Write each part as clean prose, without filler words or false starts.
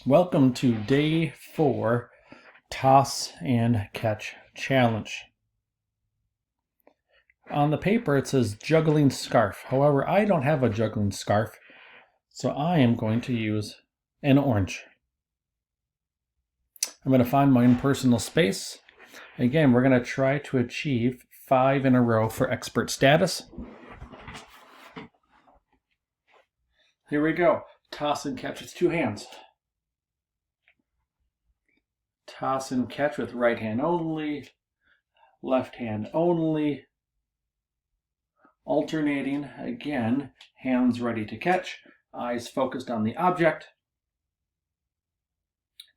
Welcome to day 4 toss and catch challenge. On the paper it says juggling scarf. However, I don't have a juggling scarf, so I am going to use an orange. I'm going to find my own personal space. Again, we're going to try to achieve 5 in a row for expert status. Here we go. Toss and catch with 2 hands. Toss and catch with right hand only, left hand only, alternating again, hands ready to catch, eyes focused on the object.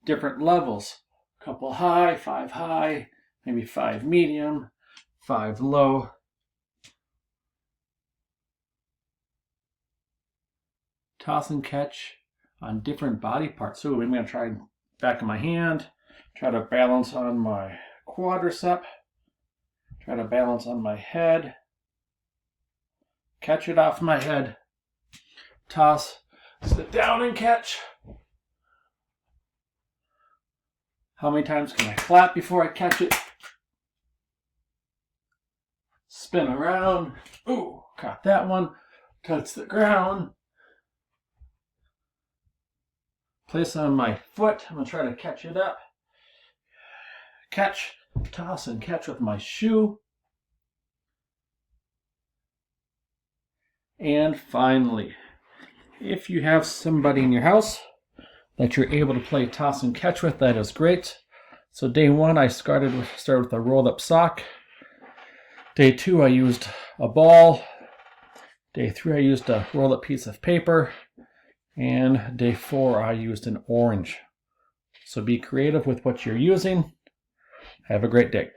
Different levels, couple high, 5 high, maybe 5 medium, 5 low. Toss and catch on different body parts. So I'm going to try back of my hand. Try to balance on my quadricep. Try to balance on my head. Catch it off my head. Toss. Sit down and catch. How many times can I clap before I catch it? Spin around. Ooh, caught that one. Touch the ground. Place on my foot. I'm going to try to catch it up. Catch, toss, and catch with my shoe. And finally, if you have somebody in your house that you're able to play toss and catch with, that is great. So day 1, I started with a rolled up sock. Day 2, I used a ball. Day 3, I used a rolled up piece of paper. And day 4, I used an orange. So be creative with what you're using. Have a great day.